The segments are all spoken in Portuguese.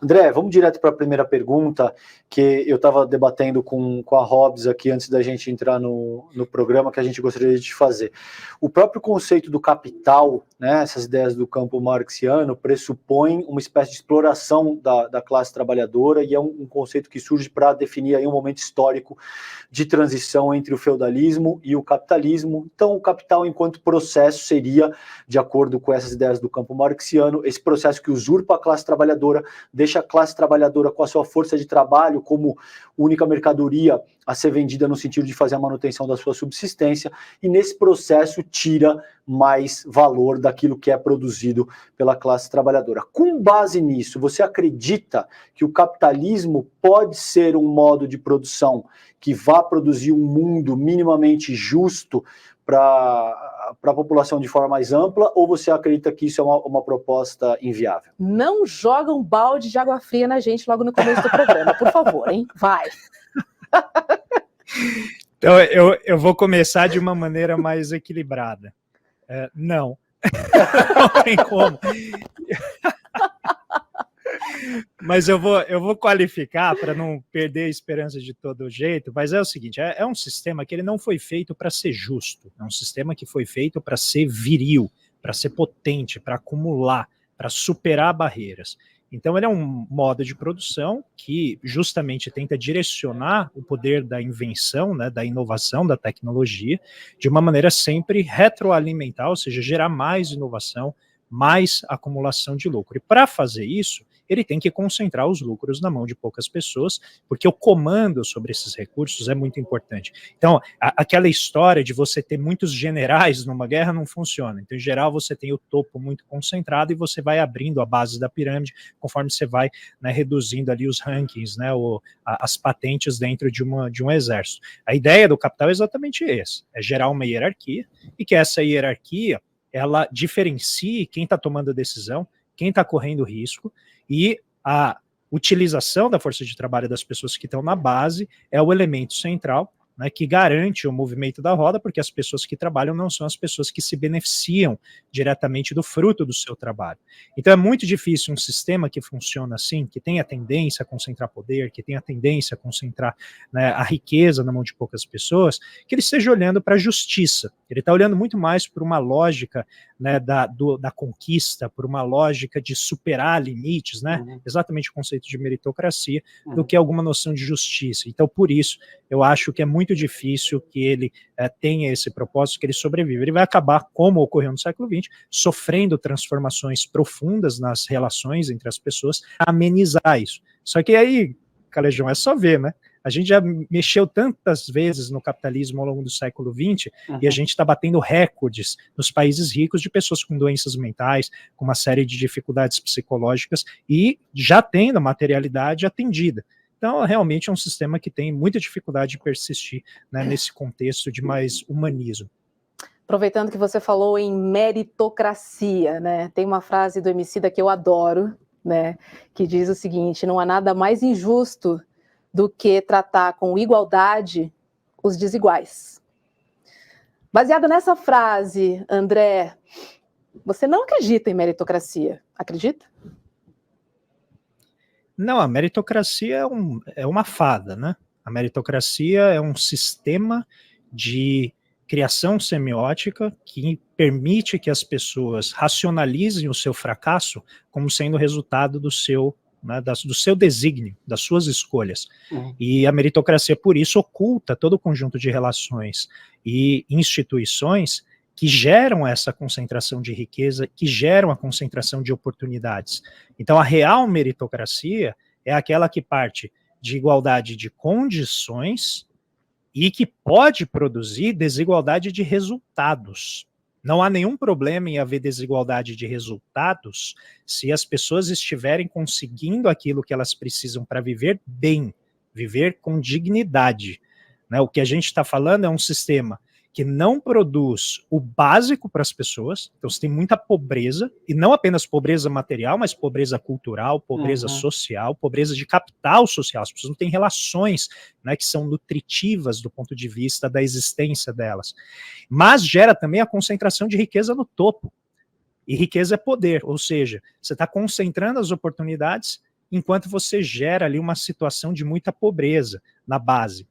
André, vamos direto para a primeira pergunta, que eu estava debatendo com a Hobbs aqui antes da gente entrar no programa, que a gente gostaria de fazer. O próprio conceito do capital, né, essas ideias do campo marxiano, pressupõe uma espécie de exploração da classe trabalhadora, e é um conceito que surge para definir aí um momento histórico de transição entre o feudalismo e o capitalismo. Então, o capital, enquanto processo, seria, de acordo com essas ideias do campo marxiano, esse processo que usurpa a classe trabalhadora, deixa a classe trabalhadora com a sua força de trabalho como única mercadoria a ser vendida no sentido de fazer a manutenção da sua subsistência, e nesse processo tira mais valor daquilo que é produzido pela classe trabalhadora. Com base nisso, você acredita que o capitalismo pode ser um modo de produção que vá produzir um mundo minimamente justo para a população de forma mais ampla, ou você acredita que isso é uma proposta inviável? Não joga um balde de água fria na gente logo no começo do programa, por favor, hein? Vai! Então, eu vou começar de uma maneira mais equilibrada. Não. Não tem como. Mas eu vou qualificar para não perder a esperança de todo jeito, mas é o seguinte, é um sistema que ele não foi feito para ser justo, é um sistema que foi feito para ser viril, para ser potente, para acumular, para superar barreiras. Então ele é um modo de produção que justamente tenta direcionar o poder da invenção, né, da inovação, da tecnologia, de uma maneira sempre retroalimentar, ou seja, gerar mais inovação, mais acumulação de lucro. E para fazer isso, ele tem que concentrar os lucros na mão de poucas pessoas, porque o comando sobre esses recursos é muito importante. Então, aquela história de você ter muitos generais numa guerra não funciona. Então, em geral, você tem o topo muito concentrado e você vai abrindo a base da pirâmide conforme você vai, né, reduzindo ali os rankings, né, as patentes dentro de um exército. A ideia do capital é exatamente essa, é gerar uma hierarquia e que essa hierarquia ela diferencie quem está tomando a decisão, quem está correndo risco, e a utilização da força de trabalho das pessoas que estão na base é o elemento central, né, que garante o movimento da roda, porque as pessoas que trabalham não são as pessoas que se beneficiam diretamente do fruto do seu trabalho. Então é muito difícil um sistema que funciona assim, que tem a tendência a concentrar poder, que tem a tendência a concentrar, né, a riqueza na mão de poucas pessoas, que ele esteja olhando para a justiça. Ele está olhando muito mais por uma lógica, né, da conquista, por uma lógica de superar limites, né, exatamente o conceito de meritocracia, do que alguma noção de justiça. Então, por isso, eu acho que é muito difícil que ele tenha esse propósito, que ele sobreviva. Ele vai acabar, como ocorreu no século XX, sofrendo transformações profundas nas relações entre as pessoas, a amenizar isso. Só que aí, Calejão, é só ver, né? A gente já mexeu tantas vezes no capitalismo ao longo do século XX e a gente está batendo recordes nos países ricos de pessoas com doenças mentais, com uma série de dificuldades psicológicas e já tendo a materialidade atendida. Então, realmente é um sistema que tem muita dificuldade de persistir, né, nesse contexto de mais humanismo. Aproveitando que você falou em meritocracia, né, tem uma frase do Emicida que eu adoro, né, que diz o seguinte: não há nada mais injusto do que tratar com igualdade os desiguais. Baseado nessa frase, André, você não acredita em meritocracia, acredita? Não, a meritocracia é uma fada, né? A meritocracia é um sistema de criação semiótica que permite que as pessoas racionalizem o seu fracasso como sendo resultado do seu, né, do seu desígnio, das suas escolhas. E a meritocracia, por isso, oculta todo o conjunto de relações e instituições que geram essa concentração de riqueza, que geram a concentração de oportunidades. Então, a real meritocracia é aquela que parte de igualdade de condições e que pode produzir desigualdade de resultados. Não há nenhum problema em haver desigualdade de resultados se as pessoas estiverem conseguindo aquilo que elas precisam para viver bem, viver com dignidade, né? O que a gente está falando é um sistema que não produz o básico para as pessoas, então você tem muita pobreza, e não apenas pobreza material, mas pobreza cultural, pobreza social, pobreza de capital social, as pessoas não têm relações, né, que são nutritivas do ponto de vista da existência delas, mas gera também a concentração de riqueza no topo, e riqueza é poder, ou seja, você está concentrando as oportunidades enquanto você gera ali uma situação de muita pobreza na base.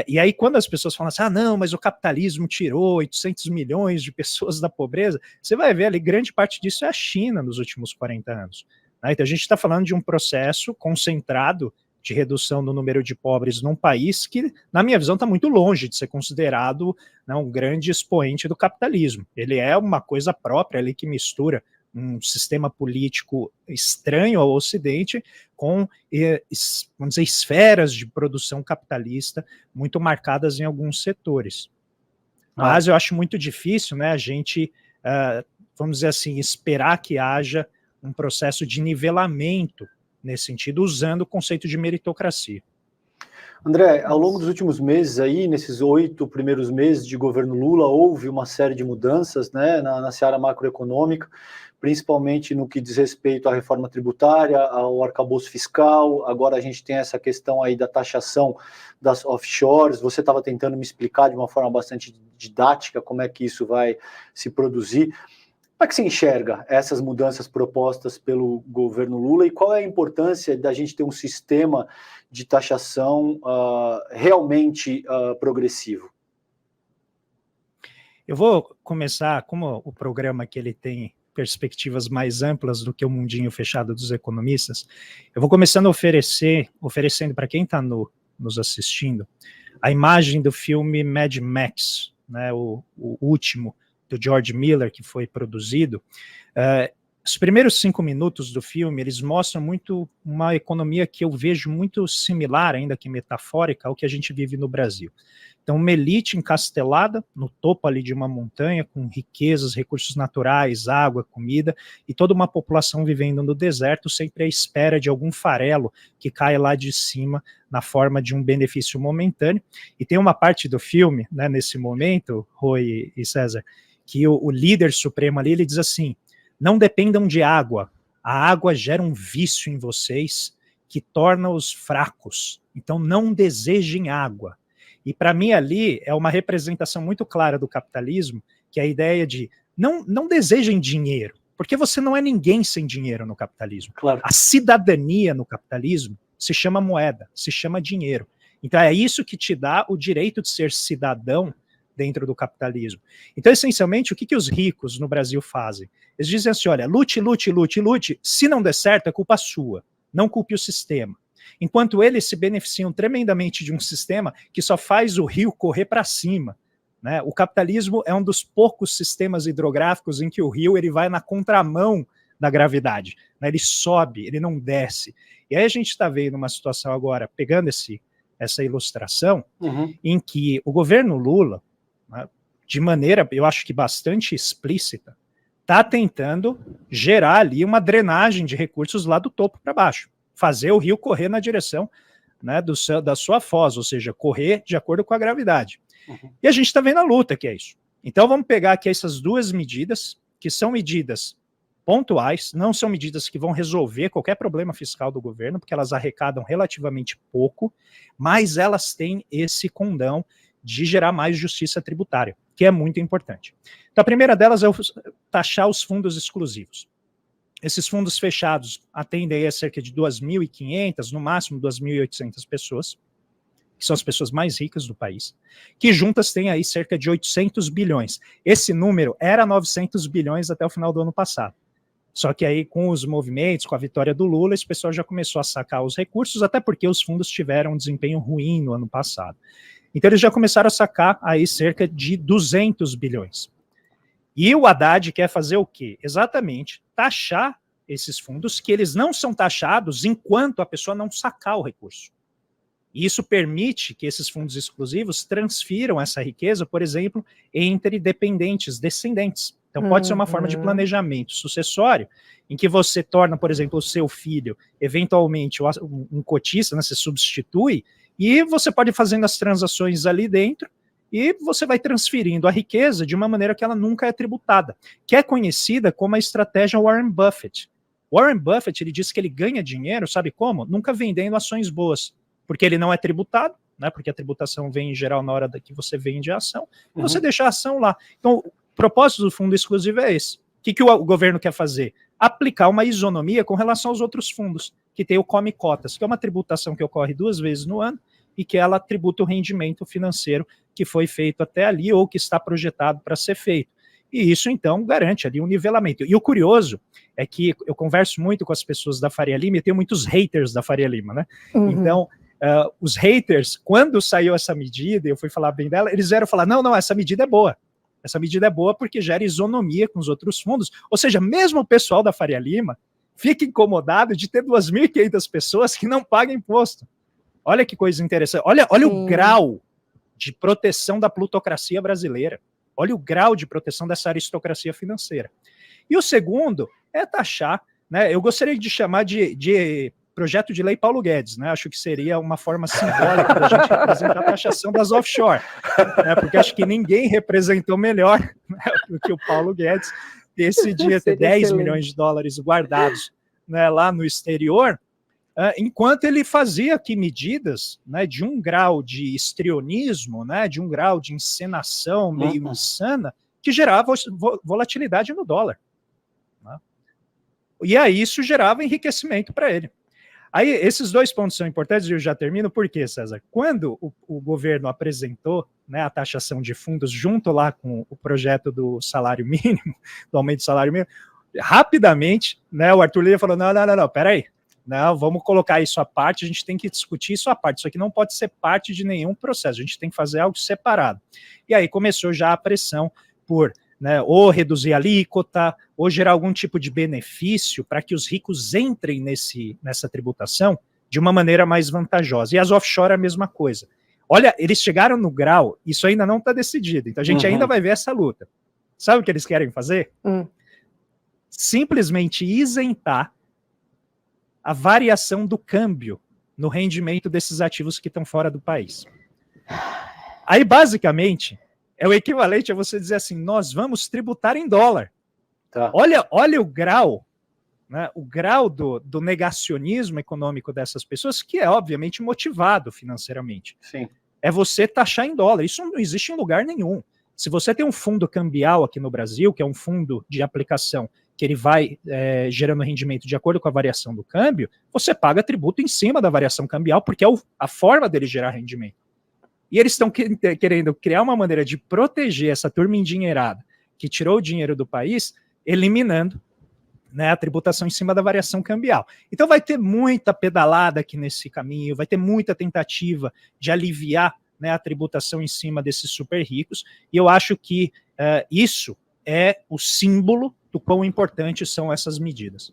E aí quando as pessoas falam assim, não, mas o capitalismo tirou 800 milhões de pessoas da pobreza, você vai ver ali, grande parte disso é a China nos últimos 40 anos. Né? Então a gente está falando de um processo concentrado de redução do número de pobres num país que, na minha visão, está muito longe de ser considerado, né, um grande expoente do capitalismo. Ele é uma coisa própria ali que mistura um sistema político estranho ao Ocidente com, vamos dizer, esferas de produção capitalista muito marcadas em alguns setores. Mas eu acho muito difícil, né, a gente, vamos dizer assim, esperar que haja um processo de nivelamento nesse sentido, usando o conceito de meritocracia. André, ao longo dos últimos meses aí, nesses 8 primeiros meses de governo Lula, houve uma série de mudanças, né, na seara macroeconômica, principalmente no que diz respeito à reforma tributária, ao arcabouço fiscal. Agora a gente tem essa questão aí da taxação das offshores. Você estava tentando me explicar de uma forma bastante didática como é que isso vai se produzir. Como é que se enxerga essas mudanças propostas pelo governo Lula e qual é a importância da gente ter um sistema de taxação realmente progressivo? Eu vou começar, como o programa que ele tem perspectivas mais amplas do que o mundinho fechado dos economistas, eu vou começando oferecendo para quem está nos assistindo, a imagem do filme Mad Max, né, o último, do George Miller, que foi produzido. Os primeiros 5 minutos do filme, eles mostram muito uma economia que eu vejo muito similar, ainda que metafórica, ao que a gente vive no Brasil. Então, uma elite encastelada no topo ali de uma montanha, com riquezas, recursos naturais, água, comida, e toda uma população vivendo no deserto, sempre à espera de algum farelo que caia lá de cima na forma de um benefício momentâneo. E tem uma parte do filme, né, nesse momento, Rui e César, que o líder supremo ali, ele diz assim, não dependam de água, a água gera um vício em vocês que torna-os fracos, então não desejem água. E para mim ali é uma representação muito clara do capitalismo, que é a ideia de não desejem dinheiro, porque você não é ninguém sem dinheiro no capitalismo. Claro. A cidadania no capitalismo se chama moeda, se chama dinheiro. Então é isso que te dá o direito de ser cidadão dentro do capitalismo. Então, essencialmente, o que os ricos no Brasil fazem? Eles dizem assim, olha, lute, se não der certo é culpa sua, não culpe o sistema. Enquanto eles se beneficiam tremendamente de um sistema que só faz o rio correr para cima, né? O capitalismo é um dos poucos sistemas hidrográficos em que o rio ele vai na contramão da gravidade, né? Ele sobe, ele não desce. E aí a gente está vendo uma situação agora, pegando essa ilustração, em que o governo Lula, de maneira, eu acho que bastante explícita, está tentando gerar ali uma drenagem de recursos lá do topo para baixo, fazer o rio correr na direção, né, da sua foz, ou seja, correr de acordo com a gravidade. E a gente está vendo a luta que é isso. Então vamos pegar aqui essas duas medidas, que são medidas pontuais, não são medidas que vão resolver qualquer problema fiscal do governo, porque elas arrecadam relativamente pouco, mas elas têm esse condão de gerar mais justiça tributária, que é muito importante. Então, a primeira delas é taxar os fundos exclusivos. Esses fundos fechados atendem a cerca de 2.500, no máximo 2.800 pessoas, que são as pessoas mais ricas do país, que juntas têm aí cerca de 800 bilhões. Esse número era 900 bilhões até o final do ano passado. Só que aí, com os movimentos, com a vitória do Lula, esse pessoal já começou a sacar os recursos, até porque os fundos tiveram um desempenho ruim no ano passado. Então eles já começaram a sacar aí cerca de 200 bilhões. E o Haddad quer fazer o quê? Exatamente, taxar esses fundos, que eles não são taxados enquanto a pessoa não sacar o recurso. E isso permite que esses fundos exclusivos transfiram essa riqueza, por exemplo, entre dependentes, descendentes. Então pode ser uma forma de planejamento sucessório, em que você torna, por exemplo, o seu filho, eventualmente, um cotista, né, você substitui, e você pode ir fazendo as transações ali dentro, e você vai transferindo a riqueza de uma maneira que ela nunca é tributada, que é conhecida como a estratégia Warren Buffett. Warren Buffett, ele diz que ele ganha dinheiro, sabe como? Nunca vendendo ações boas, porque ele não é tributado, né, porque a tributação vem em geral na hora que você vende a ação, e você deixa a ação lá. Então, o propósito do fundo exclusivo é esse. O que o governo quer fazer? aplicar uma isonomia com relação aos outros fundos, que tem o Come Cotas, que é uma tributação que ocorre 2 vezes no ano e que ela tributa o rendimento financeiro que foi feito até ali ou que está projetado para ser feito. E isso, então, garante ali um nivelamento. E o curioso é que eu converso muito com as pessoas da Faria Lima e tenho muitos haters da Faria Lima, né? Uhum. Então, os haters, quando saiu essa medida, eu fui falar bem dela, eles vieram falar, não, essa medida é boa. Essa medida é boa porque gera isonomia com os outros fundos. Ou seja, mesmo o pessoal da Faria Lima fica incomodado de ter 2.500 pessoas que não pagam imposto. Olha que coisa interessante. Olha o grau de proteção da plutocracia brasileira. Olha o grau de proteção dessa aristocracia financeira. E o segundo é taxar, né? Eu gostaria de chamar de projeto de lei Paulo Guedes, né? Acho que seria uma forma simbólica da gente representar a taxação das offshore, né? Porque acho que ninguém representou melhor, né, do que o Paulo Guedes decidia ter 10 milhões de dólares guardados, né, lá no exterior, enquanto ele fazia aqui medidas, né, de um grau de histrionismo, né, de um grau de encenação meio insana, que gerava volatilidade no dólar. Né? E aí isso gerava enriquecimento para ele. Aí esses 2 pontos são importantes e eu já termino. Por quê, César? Quando o governo apresentou, né, a taxação de fundos junto lá com o projeto do salário mínimo, do aumento do salário mínimo, rapidamente, né, o Arthur Lira falou, não, peraí, não, vamos colocar isso à parte, a gente tem que discutir isso à parte, isso aqui não pode ser parte de nenhum processo, a gente tem que fazer algo separado. E aí começou já a pressão por, né, ou reduzir a alíquota, ou gerar algum tipo de benefício para que os ricos entrem nessa tributação de uma maneira mais vantajosa. E as offshore é a mesma coisa. Olha, eles chegaram no grau, isso ainda não está decidido, então a gente ainda vai ver essa luta. Sabe o que eles querem fazer? Simplesmente isentar a variação do câmbio no rendimento desses ativos que estão fora do país. Aí, basicamente, é o equivalente a você dizer assim, nós vamos tributar em dólar. Tá. Olha o grau, né, o grau do negacionismo econômico dessas pessoas, que é, obviamente, motivado financeiramente. Sim. É você taxar em dólar. Isso não existe em lugar nenhum. Se você tem um fundo cambial aqui no Brasil, que é um fundo de aplicação que ele vai gerando rendimento de acordo com a variação do câmbio, você paga tributo em cima da variação cambial, porque é a forma dele gerar rendimento. E eles estão querendo criar uma maneira de proteger essa turma endinheirada que tirou o dinheiro do país, eliminando, né, a tributação em cima da variação cambial. Então vai ter muita pedalada aqui nesse caminho, vai ter muita tentativa de aliviar, né, a tributação em cima desses super ricos, e eu acho que isso é o símbolo do quão importantes são essas medidas.